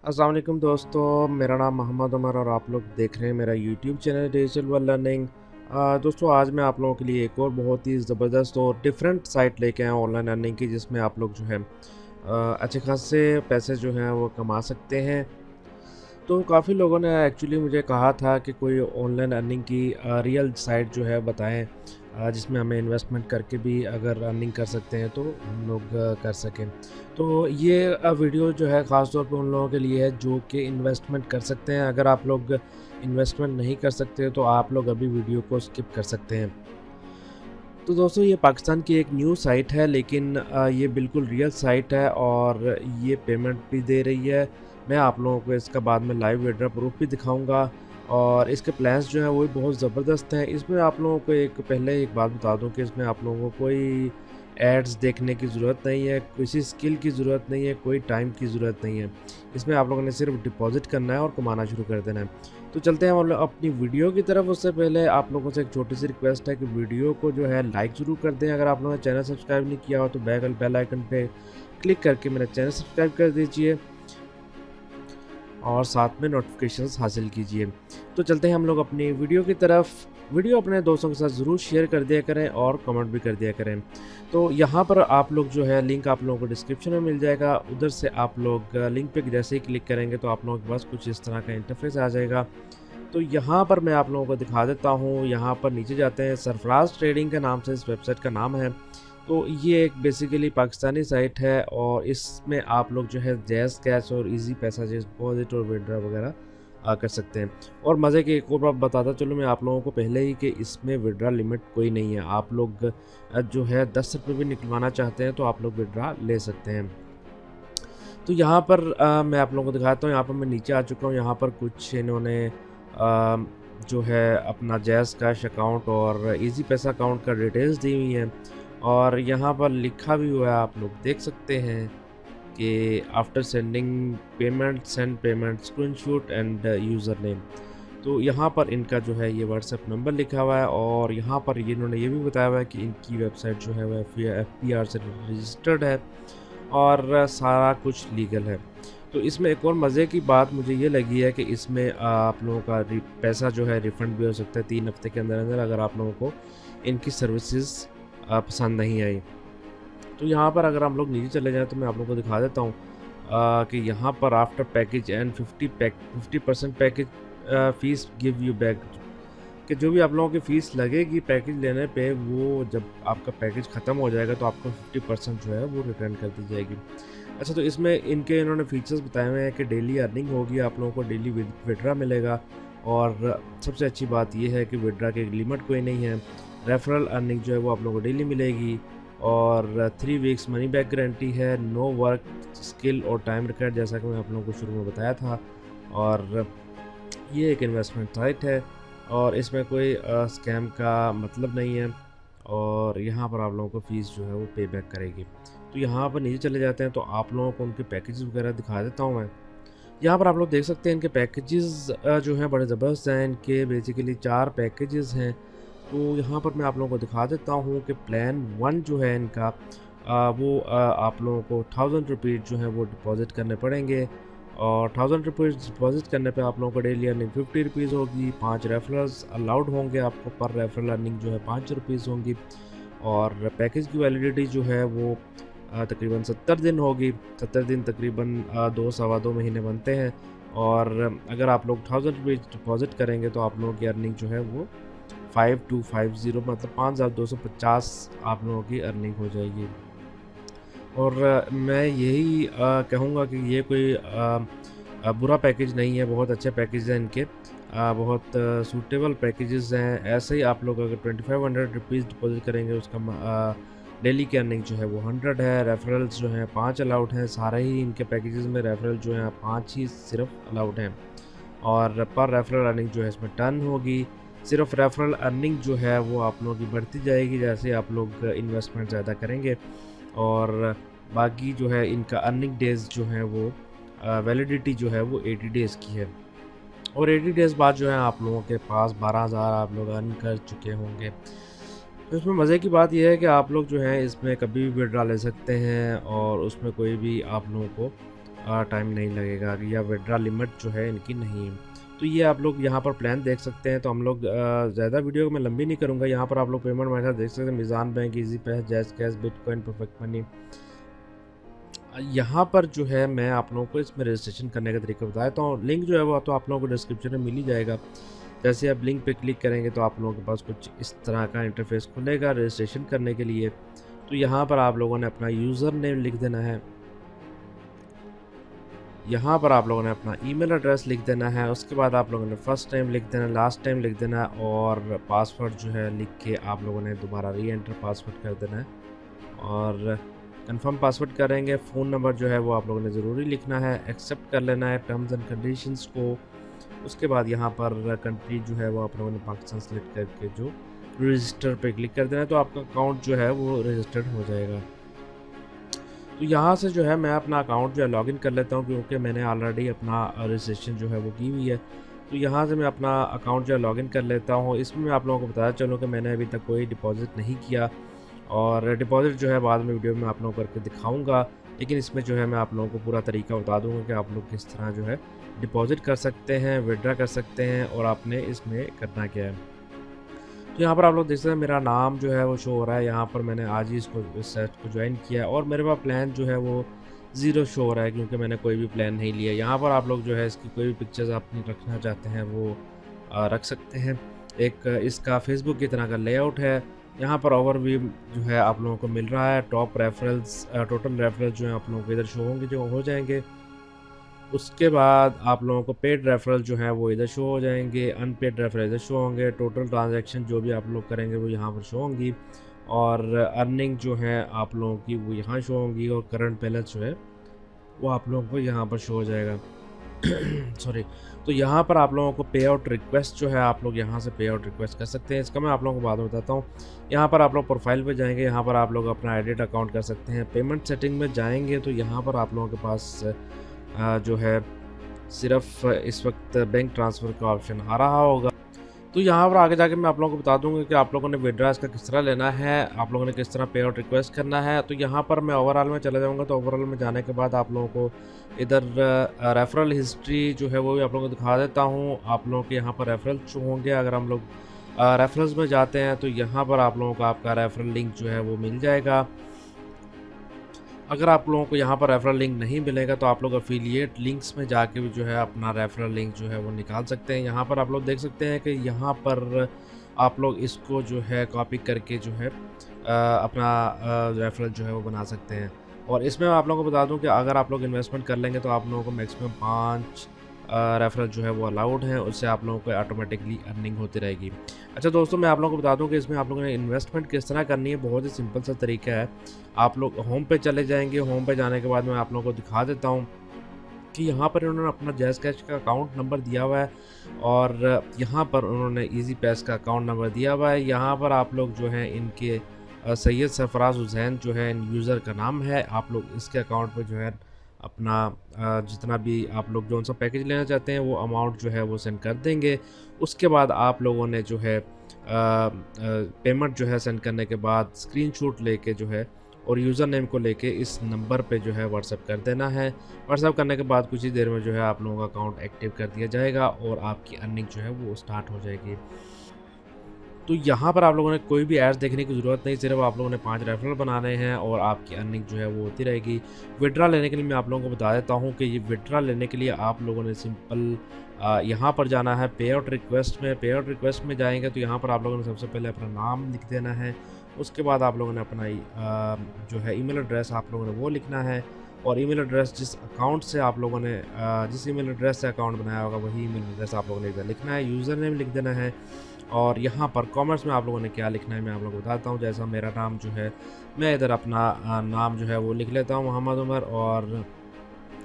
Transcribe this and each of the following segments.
अस्सलाम वालेकुम दोस्तों, मेरा नाम मोहम्मद उमर और आप लोग देख रहे हैं मेरा YouTube channel digital world learning. दोस्तों आज मैं आप लोगों के लिए एक और बहुत ही ज़बरदस्त और डिफरेंट साइट लेके आया हूँ ऑनलाइन अर्निंग की, जिसमें आप लोग जो है अच्छे खासे पैसे जो हैं वो कमा सकते हैं। तो काफ़ी लोगों ने एक्चुअली मुझे कहा था कि कोई ऑनलाइन अर्निंग की रियल साइट जो है बताएं, जिसमें हमें इन्वेस्टमेंट करके भी अगर अर्निंग कर सकते हैं तो हम लोग कर सकें। तो ये वीडियो जो है ख़ास तौर पे उन लोगों के लिए है जो कि इन्वेस्टमेंट कर सकते हैं। अगर आप लोग इन्वेस्टमेंट नहीं कर सकते तो आप लोग अभी वीडियो को स्किप कर सकते हैं। तो दोस्तों ये पाकिस्तान की एक न्यू साइट है, लेकिन ये बिल्कुल रियल साइट है और ये पेमेंट भी दे रही है। मैं आप लोगों को इसका बाद में लाइव विड्रॉ प्रूफ भी दिखाऊंगा और इसके प्लान्स जो हैं वो भी बहुत ज़बरदस्त हैं। इसमें आप लोगों को पहले एक बात बता दूं कि इसमें आप लोगों को कोई एड्स देखने की ज़रूरत नहीं है, किसी स्किल की ज़रूरत नहीं है, कोई टाइम की ज़रूरत नहीं है। इसमें आप लोगों ने सिर्फ डिपॉज़िट करना है और कमाना शुरू कर देना है। तो चलते हैं हम लोग अपनी वीडियो की तरफ। उससे पहले आप लोगों से एक छोटी सी रिक्वेस्ट है कि वीडियो को जो है लाइक ज़रूर कर दें। अगर आप लोगों ने चैनल सब्सक्राइब नहीं किया हो तो बेल आइकन पे क्लिक करके मेरा चैनल सब्सक्राइब कर दीजिए और साथ में नोटिफिकेशंस हासिल कीजिए। तो चलते हैं हम लोग अपनी वीडियो की तरफ। वीडियो अपने दोस्तों के साथ ज़रूर शेयर कर दिया करें और कमेंट भी कर दिया करें। तो यहाँ पर आप लोग जो है लिंक आप लोगों को डिस्क्रिप्शन में मिल जाएगा, उधर से आप लोग लिंक पे जैसे ही क्लिक करेंगे तो आप लोगों के पास कुछ इस तरह का इंटरफेस आ जाएगा। तो यहाँ पर मैं आप लोगों को दिखा देता हूँ। यहाँ पर नीचे जाते हैं, सरफराज ट्रेडिंग के नाम से इस वेबसाइट का नाम है। तो ये एक बेसिकली पाकिस्तानी साइट है और इसमें आप लोग जो है जैज़ कैश और इजी पैसा जैसे डिपॉजिट और विड्रॉ वगैरह कर सकते हैं। और मज़े की एक और बात बताता चलो मैं आप लोगों को पहले ही कि इसमें विड्रॉ लिमिट कोई नहीं है। आप लोग जो है 10 रुपये भी निकलवाना चाहते हैं तो आप लोग विड्रॉ ले सकते हैं। तो यहाँ पर मैं आप लोगों को दिखाता हूँ। यहाँ पर मैं नीचे आ चुका हूँ। यहाँ पर कुछ इन्होंने जो है अपना जैज़ कैश अकाउंट और इजी पैसा अकाउंट का डिटेल्स दी हुई हैं और यहाँ पर लिखा भी हुआ है, आप लोग देख सकते हैं कि after sending payment send payment screenshot end user name. तो यहाँ पर इनका जो है ये व्हाट्सएप नंबर लिखा हुआ है और यहाँ पर इन्होंने ये भी बताया हुआ है कि इनकी वेबसाइट जो है वो FPR से रजिस्टर्ड है और सारा कुछ लीगल है। तो इसमें एक और मज़े की बात मुझे ये लगी है कि इसमें आप लोगों का पैसा जो है रिफ़ंड भी हो सकता है 3 हफ़्ते के अंदर अंदर, अगर आप लोगों को इनकी सर्विसेज पसंद नहीं आई। तो यहाँ पर अगर हम लोग नीचे चले जाएँ तो मैं आप लोगों को दिखा देता हूँ कि यहाँ पर after package and 50% package fees give you back, कि जो भी आप लोगों की फ़ीस लगेगी पैकेज लेने पे, वो जब आपका पैकेज ख़त्म हो जाएगा तो आपको 50% जो है वो रिटर्न कर दी जाएगी। अच्छा, तो इसमें इन्होंने फ़ीचर्स बताए हुए हैं कि डेली अर्निंग होगी, आप लोगों को डेली विड्रा मिलेगा और सबसे अच्छी बात ये है कि विड्रा की लिमिट कोई नहीं है। रेफरल अर्निंग जो है वो आप लोगों को डेली मिलेगी और 3 वीक्स मनी बैक गारंटी है। नो वर्क स्किल और टाइम रिक्वायर्ड, जैसा कि मैं आप लोगों को शुरू में बताया था। और ये एक इन्वेस्टमेंट साइट है और इसमें कोई स्कैम का मतलब नहीं है और यहाँ पर आप लोगों को फ़ीस जो है वो पे बैक करेगी। तो यहाँ पर नीचे चले जाते हैं तो आप लोगों को उनके पैकेजेस वगैरह दिखा देता हूँ मैं। यहाँ पर आप लोग देख सकते हैं इनके पैकेजेस जो हैं बड़े ज़बरदस्त हैं। इनके बेसिकली 4 पैकेजेस हैं। तो यहाँ पर मैं आप लोगों को दिखा देता हूँ कि प्लान 1 जो है इनका वो आप लोगों को 1000 रुपीज़ जो है वो डिपॉज़िट करने पड़ेंगे और 1000 रुपीज़ डिपॉज़िट करने पे आप लोगों को डेली अर्निंग 50 रुपीज़ होगी। 5 रेफरल्स अलाउड होंगे आपको, पर रेफरल अर्निंग जो है 5 रुपीज़ होंगी और पैकेज की वैलिडिटी जो है वो तकरीबन 70 दिन होगी। 70 दिन तकरीबन 2 सवा 2 महीने बनते हैं और अगर आप लोग 1000 रुपीज़ डिपॉज़िट करेंगे तो आप लोगों की अर्निंग जो है वो 5250 मतलब 5250 आप लोगों की अर्निंग हो जाएगी। और मैं यही कहूँगा कि ये कोई बुरा पैकेज नहीं है, बहुत अच्छे पैकेज हैं इनके। बहुत सूटेबल पैकेजेस हैं। ऐसे ही आप लोग अगर 2500 रुपीज़ डिपॉज़िट करेंगे उसका डेली की अर्निंग जो है वो 100 है। रेफरल्स जो हैं 5 अलाउड हैं। सारे ही इनके पैकेजेस में रेफरल जो हैं 5 ही सिर्फ अलाउड हैं और पर रेफरल अर्निंग जो है इसमें टर्न होगी। सिर्फ रेफरल अर्निंग जो है वो आप लोगों की बढ़ती जाएगी जैसे आप लोग इन्वेस्टमेंट ज़्यादा करेंगे और बाकी जो है इनका अर्निंग डेज़ जो है वो वैलिडिटी जो है वो 80 डेज़ की है और 80 डेज़ बाद जो है आप लोगों के पास 12,000 आप लोग अर्न कर चुके होंगे। तो इसमें मज़े की बात यह है कि आप लोग जो हैं इसमें कभी भी विड्रॉ ले सकते हैं और उसमें कोई भी आप लोगों को टाइम नहीं लगेगा या विड्रा लिमिट जो है इनकी नहीं है। तो ये आप लोग यहाँ पर प्लान देख सकते हैं। तो हम लोग ज़्यादा वीडियो को मैं लंबी नहीं करूँगा। यहाँ पर आप लोग पेमेंट मेथड देख सकते हैं, मीज़ान बैंक, इजी पैस, jazz cash, bitcoin, perfect money. यहाँ पर जो है मैं आप लोगों को इसमें रजिस्ट्रेशन करने का तरीका बताया, तो लिंक जो है वो तो आप लोगों को डिस्क्रिप्शन में मिल ही जाएगा। जैसे आप लिंक पे क्लिक करेंगे तो आप लोगों के पास कुछ इस तरह का इंटरफेस खुलेगा रजिस्ट्रेशन करने के लिए। तो यहाँ पर आप लोगों ने अपना यूज़र नेम लिख देना है, यहाँ पर आप लोगों ने अपना ईमेल एड्रेस लिख देना है, उसके बाद आप लोगों ने फर्स्ट टाइम लिख देना है, लास्ट टाइम लिख देना है, और पासवर्ड जो है लिख के आप लोगों ने दोबारा री एंटर पासवर्ड कर देना है और कंफर्म पासवर्ड करेंगे। फ़ोन नंबर जो है वो आप लोगों ने ज़रूरी लिखना है, एक्सेप्ट कर लेना है टर्म्स एंड कंडीशंस को। उसके बाद यहाँ पर कंट्री जो है वो आप लोगों ने पाकिस्तान सेलेक्ट करके जो रजिस्टर पे क्लिक कर देना है, तो आपका अकाउंट जो है वो रजिस्टर्ड हो जाएगा। तो यहाँ से जो है मैं अपना अकाउंट जो है लॉगिन कर लेता हूँ, क्योंकि मैंने ऑलरेडी अपना रजिस्ट्रेशन जो है वो की हुई है। तो यहाँ से मैं अपना अकाउंट जो है लॉगिन कर लेता हूँ। इसमें मैं आप लोगों को बताया चलूँ कि मैंने अभी तक कोई डिपॉज़िट नहीं किया, और डिपॉज़िट जो है बाद में वीडियो में आप लोगों को करके दिखाऊँगा। लेकिन इसमें जो है मैं आप लोगों को पूरा तरीका बता दूँगा कि आप लोग किस तरह जो है डिपॉज़िट कर सकते हैं, विड्रा कर सकते हैं, और आपने इसमें करना क्या है। तो यहाँ पर आप लोग देख सकते हैं मेरा नाम जो है वो शो हो रहा है। यहाँ पर मैंने आज ही इसको इस सेट को ज्वाइन किया है, और मेरे पास प्लान जो है वो 0 शो हो रहा है, क्योंकि मैंने कोई भी प्लान नहीं लिया। यहाँ पर आप लोग जो है इसकी कोई भी पिक्चर्स आप रखना चाहते हैं वो रख सकते हैं। एक इसका फेसबुक की तरह का लेआउट है। यहाँ पर ओवरव्यू जो है आप लोगों को मिल रहा है। टॉप रेफरल्स, टोटल रेफरल्स जो है आप लोगों को इधर शो होंगे, जो हो जाएंगे। उसके बाद आप लोगों को पेड रेफरल जो है वो इधर शो हो जाएंगे, अनपेड रेफरल इधर शो होंगे। टोटल ट्रांजैक्शन जो भी आप लोग करेंगे वो यहाँ पर शो होंगी, और अर्निंग जो है आप लोगों की वो यहाँ शो होंगी, और करंट बैलेंस जो है वो आप लोगों को यहाँ पर शो हो जाएगा। सॉरी। तो यहाँ पर आप लोगों को पे आउट रिक्वेस्ट जो है आप लोग यहाँ से पे आउट रिक्वेस्ट कर सकते हैं। इसका मैं आप लोगों को बाद में बताता हूँ। यहाँ पर आप लोग प्रोफाइल पे जाएंगे, यहाँ पर आप लोग अपना एडिट अकाउंट कर सकते हैं। पेमेंट सेटिंग में जाएंगे तो यहाँ पर आप लोगों के पास जो है सिर्फ इस वक्त बैंक ट्रांसफ़र का ऑप्शन आ रहा होगा। तो यहाँ पर आगे जाके मैं आप लोगों को बता दूंगा कि आप लोगों ने विड्रा इसका किस तरह लेना है, आप लोगों ने किस तरह पे आउट रिक्वेस्ट करना है। तो यहाँ पर मैं ओवरऑल में चला जाऊँगा। तो ओवरऑल में जाने के बाद आप लोगों को इधर रेफरल हिस्ट्री जो है वो भी आप लोगों को दिखा देता हूँ। आप लोगों के यहाँ पर रेफरल शो होंगे। अगर हम लोग रेफरल्स में जाते हैं तो यहाँ पर आप लोगों को आपका रेफरल लिंक जो है वो मिल जाएगा। अगर आप लोगों को यहाँ पर रेफरल लिंक नहीं मिलेगा तो आप लोग अफिलिएट लिंक्स में जाके भी जो है अपना रेफरल लिंक जो है वो निकाल सकते हैं। यहाँ पर आप लोग देख सकते हैं कि यहाँ पर आप लोग इसको जो है कॉपी करके जो है अपना रेफरल जो है वो बना सकते हैं। और इसमें आप लोगों को बता दूं कि अगर आप लोग इन्वेस्टमेंट कर लेंगे तो आप लोगों को मैक्सिमम 5 रेफरल जो है वो अलाउड है, उससे आप लोगों को ऑटोमेटिकली अर्निंग होती रहेगी। अच्छा दोस्तों, मैं आप लोगों को बता दूं कि इसमें आप लोगों ने इन्वेस्टमेंट किस तरह करनी है। बहुत ही सिंपल सा तरीका है। आप लोग होम पे चले जाएंगे। होम पे जाने के बाद मैं आप लोगों को दिखा देता हूँ कि यहाँ पर उन्होंने अपना जैज़ कैश का अकाउंट नंबर दिया हुआ है, और यहाँ पर उन्होंने इजी पैस का अकाउंट नंबर दिया हुआ है। यहाँ पर आप लोग जो है इनके सैयद सरफराज हुसैन जो है यूज़र का नाम है। आप लोग इसके अकाउंट पे जो है अपना जितना भी आप लोग जो सा पैकेज लेना चाहते हैं वो अमाउंट जो है वो सेंड कर देंगे। उसके बाद आप लोगों ने जो है पेमेंट जो है सेंड करने के बाद स्क्रीनशॉट लेके जो है और यूज़र नेम को लेके इस नंबर पे जो है व्हाट्सएप कर देना है। व्हाट्सएप करने के बाद कुछ ही देर में जो है आप लोगों का अकाउंट एक्टिव कर दिया जाएगा और आपकी अर्निंग जो है वो स्टार्ट हो जाएगी। तो यहाँ पर आप लोगों ने कोई भी एड्स देखने की ज़रूरत नहीं, सिर्फ आप लोगों ने 5 रेफरल बनाने हैं और आपकी अर्निंग जो है वो होती रहेगी। विड्रा लेने के लिए मैं आप लोगों को बता देता हूँ कि ये विड्रा लेने के लिए आप लोगों ने सिंपल यहाँ पर जाना है पे आउट रिक्वेस्ट में। पे आउट रिक्वेस्ट में जाएंगे तो यहाँ पर आप लोगों ने सबसे पहले अपना नाम लिख देना है। उसके बाद आप लोगों ने अपना जो है ईमेल एड्रेस आप लोगों ने वो लिखना है, और ईमेल एड्रेस जिस अकाउंट से आप लोगों ने जिस ईमेल एड्रेस से अकाउंट बनाया होगा वही ईमेल एड्रेस आप लोगों ने इधर लिखना है। यूज़र नेम लिख देना है, और यहाँ पर कॉमर्स में आप लोगों ने क्या लिखना है मैं आप लोगों को बताता हूँ। जैसा मेरा नाम जो है मैं इधर अपना नाम जो है वो लिख लेता हूँ, मोहम्मद उमर। और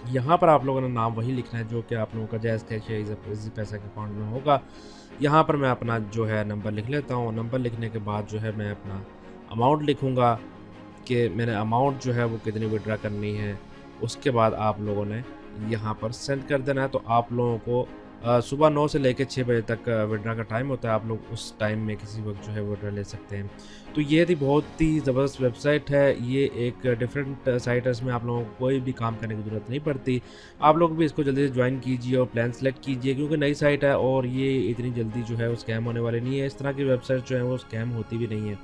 यहाँ पर आप लोगों ने नाम वही लिखना है जो कि आप लोगों का जैज़ कैश या इजी पैसा के अकाउंट में होगा। यहाँ पर मैं अपना जो है नंबर लिख लेता हूँ। नंबर लिखने के बाद जो है मैं अपना अमाउंट लिखूँगा कि मैंने अमाउंट जो है वो कितनी विड्रा करनी है। उसके बाद आप लोगों ने यहाँ पर सेंड कर देना है। तो आप लोगों को सुबह 9 से लेके 6 बजे तक विड्रा का टाइम होता है। आप लोग उस टाइम में किसी वक़्त जो है विड्रा ले सकते हैं। तो ये थी बहुत ही ज़बरदस्त वेबसाइट है। ये एक डिफरेंट साइट है, इसमें आप लोगों को कोई भी काम करने की ज़रूरत नहीं पड़ती। आप लोग भी इसको जल्दी से ज्वाइन कीजिए और प्लान सेलेक्ट कीजिए, क्योंकि नई साइट है और ये इतनी जल्दी जो है वो स्कैम होने वाली नहीं है। इस तरह की वेबसाइट जो है वो स्कैम होती भी नहीं है।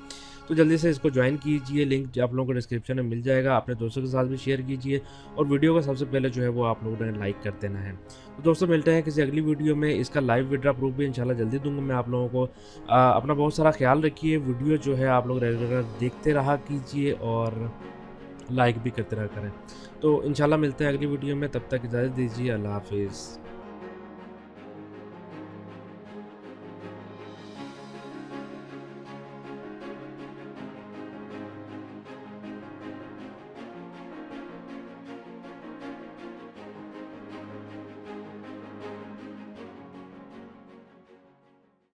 तो जल्दी से इसको ज्वाइन कीजिए, लिंक आप लोगों को डिस्क्रिप्शन में मिल जाएगा। अपने दोस्तों के साथ भी शेयर कीजिए और वीडियो को सबसे पहले जो है वो आप लोगों ने लाइक कर देना है। तो दोस्तों मिलते हैं किसी अगली वीडियो में। इसका लाइव विड्रा प्रूफ भी इंशाल्लाह जल्दी दूंगा मैं आप लोगों को। अपना बहुत सारा ख्याल रखिए। वीडियो जो है आप लोग रेगुलर देखते रहा कीजिए और लाइक भी करते रहा करें। तो इंशाल्लाह मिलते हैं अगली वीडियो में, तब तक इजाज़त दीजिए। अल्लाह हाफिज़।